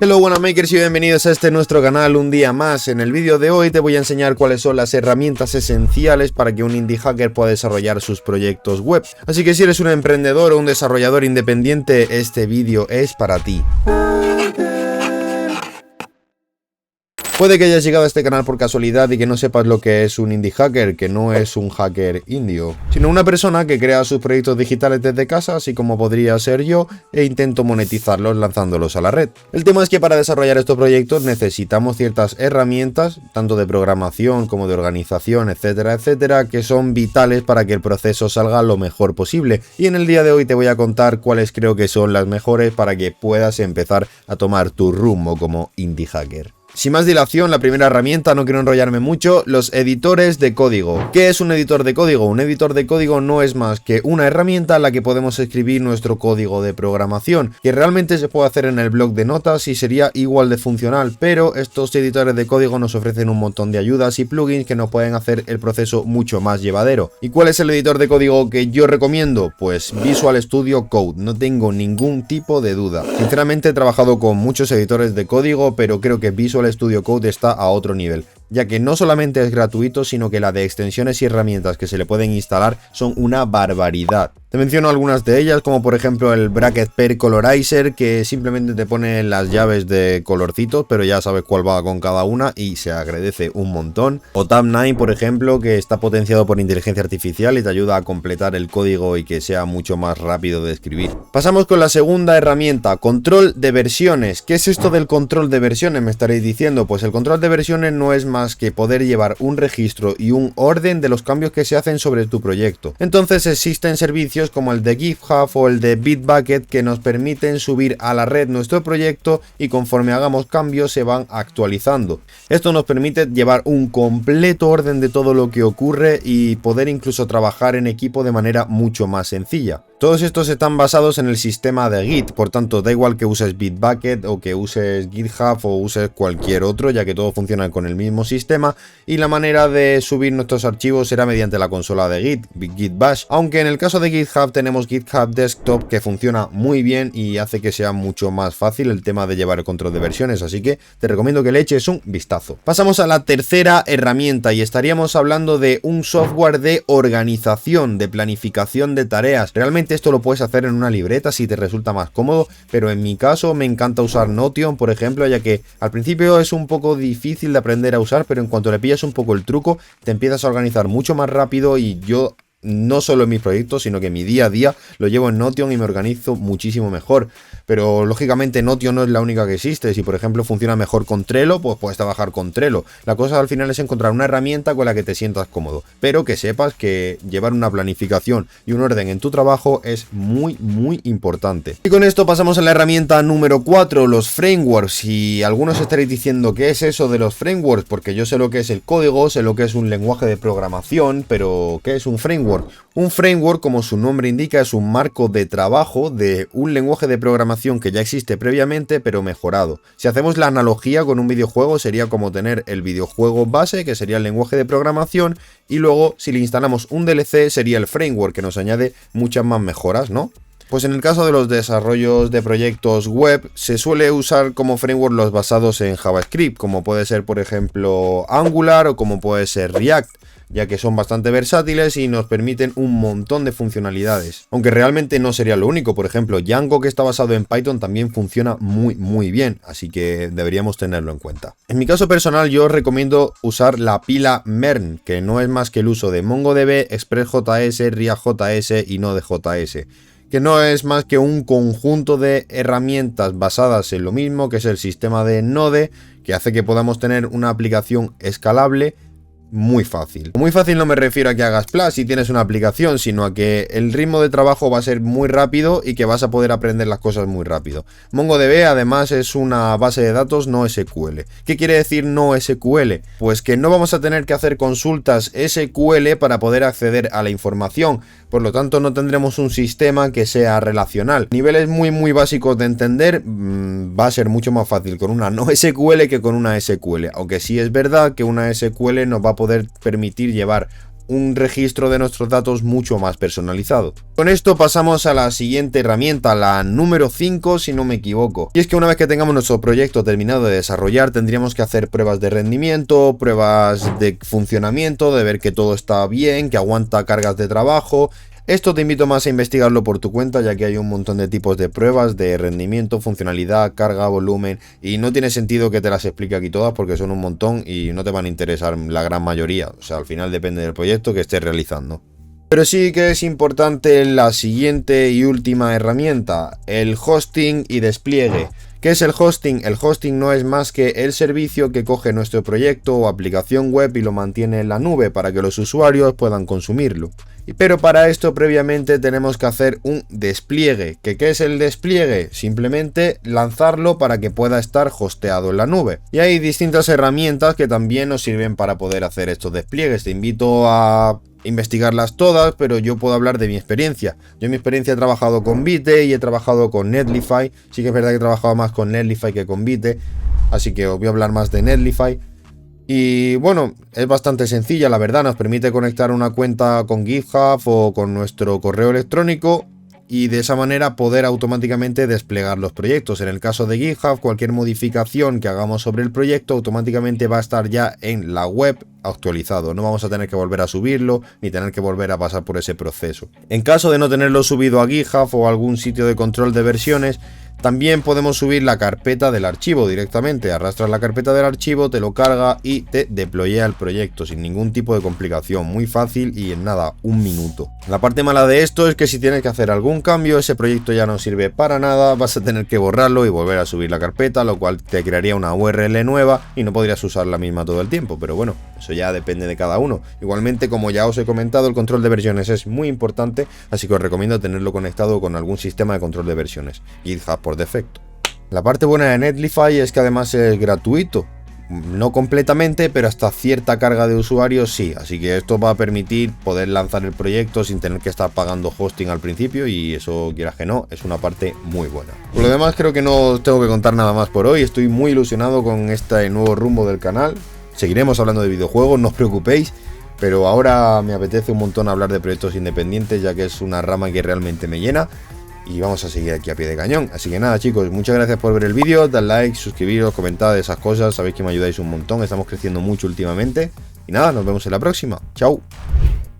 Hello Wanamakers y bienvenidos a este nuestro canal un día más. En el vídeo de hoy te voy a enseñar cuáles son las herramientas esenciales para que un indie hacker pueda desarrollar sus proyectos web. Así que si eres un emprendedor o un desarrollador independiente, este vídeo es para ti. Puede que hayas llegado a este canal por casualidad y que no sepas lo que es un indie hacker, que no es un hacker indio, sino una persona que crea sus proyectos digitales desde casa, así como podría ser yo, e intento monetizarlos lanzándolos a la red. El tema es que para desarrollar estos proyectos necesitamos ciertas herramientas, tanto de programación como de organización, etcétera, etcétera, que son vitales para que el proceso salga lo mejor posible. Y en el día de hoy te voy a contar cuáles creo que son las mejores para que puedas empezar a tomar tu rumbo como indie hacker. Sin más dilación, la primera herramienta, no quiero enrollarme mucho, los editores de código. ¿Qué es un editor de código? Un editor de código no es más que una herramienta en la que podemos escribir nuestro código de programación, que realmente se puede hacer en el bloc de notas y sería igual de funcional, pero estos editores de código nos ofrecen un montón de ayudas y plugins que nos pueden hacer el proceso mucho más llevadero. ¿Y cuál es el editor de código que yo recomiendo? Pues Visual Studio Code, no tengo ningún tipo de duda. Sinceramente he trabajado con muchos editores de código, pero creo que Visual Studio Code está a otro nivel, ya que no solamente es gratuito, sino que la de extensiones y herramientas que se le pueden instalar son una barbaridad. Te menciono algunas de ellas, como por ejemplo el Bracket Pair Colorizer, que simplemente te pone las llaves de colorcitos, pero ya sabes cuál va con cada una y se agradece un montón. O Tab9, por ejemplo, que está potenciado por inteligencia artificial y te ayuda a completar el código y que sea mucho más rápido de escribir. Pasamos con la segunda herramienta, control de versiones. ¿Qué es esto del control de versiones? Me estaréis diciendo. Pues el control de versiones no es más que poder llevar un registro y un orden de los cambios que se hacen sobre tu proyecto. Entonces existen servicios como el de GitHub o el de Bitbucket que nos permiten subir a la red nuestro proyecto y conforme hagamos cambios se van actualizando. Esto nos permite llevar un completo orden de todo lo que ocurre y poder incluso trabajar en equipo de manera mucho más sencilla. Todos estos están basados en el sistema de Git, por tanto da igual que uses Bitbucket o que uses GitHub o uses cualquier otro, ya que todos funcionan con el mismo sistema, y la manera de subir nuestros archivos será mediante la consola de Git Bash, aunque en el caso de GitHub tenemos GitHub Desktop que funciona muy bien y hace que sea mucho más fácil el tema de llevar el control de versiones, así que te recomiendo que le eches un vistazo. Pasamos a la tercera herramienta y estaríamos hablando de un software de organización, de planificación de tareas. Realmente esto lo puedes hacer en una libreta si te resulta más cómodo, pero en mi caso me encanta usar Notion, por ejemplo, ya que al principio es un poco difícil de aprender a usar, pero en cuanto le pillas un poco el truco, te empiezas a organizar mucho más rápido y yo no solo en mis proyectos, sino que mi día a día lo llevo en Notion y me organizo muchísimo mejor. Pero lógicamente Notion no es la única que existe. Si por ejemplo funciona mejor con Trello, pues puedes trabajar con Trello. La cosa al final es encontrar una herramienta con la que te sientas cómodo, pero que sepas que llevar una planificación y un orden en tu trabajo es muy importante. Y con esto pasamos a la herramienta número 4, los frameworks. Y algunos estaréis diciendo ¿qué es eso de los frameworks? Porque yo sé lo que es el código, sé lo que es un lenguaje de programación, pero ¿qué es un framework? Un framework, como su nombre indica, es un marco de trabajo de un lenguaje de programación que ya existe previamente, pero mejorado. Si hacemos la analogía con un videojuego, sería como tener el videojuego base, que sería el lenguaje de programación, y luego, si le instalamos un DLC, sería el framework, que nos añade muchas más mejoras, ¿no? Pues en el caso de los desarrollos de proyectos web, se suele usar como framework los basados en JavaScript, como puede ser, por ejemplo, Angular o como puede ser React, ya que son bastante versátiles y nos permiten un montón de funcionalidades. Aunque realmente no sería lo único, por ejemplo, Django, que está basado en Python, también funciona muy bien, así que deberíamos tenerlo en cuenta. En mi caso personal, yo os recomiendo usar la pila MERN, que no es más que el uso de MongoDB, ExpressJS, ReactJS y Node.js, que no es más que un conjunto de herramientas basadas en lo mismo, que es el sistema de Node, que hace que podamos tener una aplicación escalable muy fácil. Muy fácil no me refiero a que hagas plus si tienes una aplicación, sino a que el ritmo de trabajo va a ser muy rápido y que vas a poder aprender las cosas muy rápido. MongoDB además es una base de datos no SQL. ¿Qué quiere decir no SQL? Pues que no vamos a tener que hacer consultas SQL para poder acceder a la información. Por lo tanto, no tendremos un sistema que sea relacional. Niveles muy básicos de entender, va a ser mucho más fácil con una no SQL que con una SQL. Aunque sí es verdad que una SQL nos va a poder permitir llevar un registro de nuestros datos mucho más personalizado. Con esto pasamos a la siguiente herramienta, la número 5 si no me equivoco. Y es que una vez que tengamos nuestro proyecto terminado de desarrollar, tendríamos que hacer pruebas de rendimiento, pruebas de funcionamiento, de ver que todo está bien, que aguanta cargas de trabajo. Esto te invito más a investigarlo por tu cuenta, ya que hay un montón de tipos de pruebas de rendimiento, funcionalidad, carga, volumen, y no tiene sentido que te las explique aquí todas porque son un montón y no te van a interesar la gran mayoría. O sea, al final depende del proyecto que estés realizando. Pero sí que es importante la siguiente y última herramienta, el hosting y despliegue. ¿Qué es el hosting? El hosting no es más que el servicio que coge nuestro proyecto o aplicación web y lo mantiene en la nube para que los usuarios puedan consumirlo. Pero para esto previamente tenemos que hacer un despliegue. ¿Qué es el despliegue? Simplemente lanzarlo para que pueda estar hosteado en la nube. Y hay distintas herramientas que también nos sirven para poder hacer estos despliegues. Te invito a investigarlas todas, pero yo puedo hablar de mi experiencia. Yo en mi experiencia he trabajado con Vite y he trabajado con Netlify. Sí que es verdad que he trabajado más con Netlify que con Vite, así que os voy a hablar más de Netlify. Y bueno, es bastante sencilla, la verdad. Nos permite conectar una cuenta con GitHub o con nuestro correo electrónico y de esa manera poder automáticamente desplegar los proyectos. En el caso de GitHub, cualquier modificación que hagamos sobre el proyecto automáticamente va a estar ya en la web actualizado. No vamos a tener que volver a subirlo ni tener que volver a pasar por ese proceso. En caso de no tenerlo subido a GitHub o algún sitio de control de versiones, también podemos subir la carpeta del archivo directamente. Arrastras la carpeta del archivo, te lo carga y te deployea el proyecto sin ningún tipo de complicación. Muy fácil y en nada, un minuto. La parte mala de esto es que si tienes que hacer algún cambio, ese proyecto ya no sirve para nada. Vas a tener que borrarlo y volver a subir la carpeta, lo cual te crearía una URL nueva y no podrías usar la misma todo el tiempo. Pero bueno, eso ya depende de cada uno. Igualmente, como ya os he comentado, el control de versiones es muy importante, así que os recomiendo tenerlo conectado con algún sistema de control de versiones. GitHub por defecto. La parte buena de Netlify es que además es gratuito. No completamente, pero hasta cierta carga de usuarios sí. Así que esto va a permitir poder lanzar el proyecto sin tener que estar pagando hosting al principio. Y eso, quieras que no, es una parte muy buena. Por lo demás, creo que no os tengo que contar nada más por hoy. Estoy muy ilusionado con este nuevo rumbo del canal. Seguiremos hablando de videojuegos, no os preocupéis. Pero ahora me apetece un montón hablar de proyectos independientes, ya que es una rama que realmente me llena. Y vamos a seguir aquí a pie de cañón. Así que nada, chicos, muchas gracias por ver el vídeo. Dad like, suscribiros, comentad esas cosas. Sabéis que me ayudáis un montón. Estamos creciendo mucho últimamente. Y nada, nos vemos en la próxima. Chao.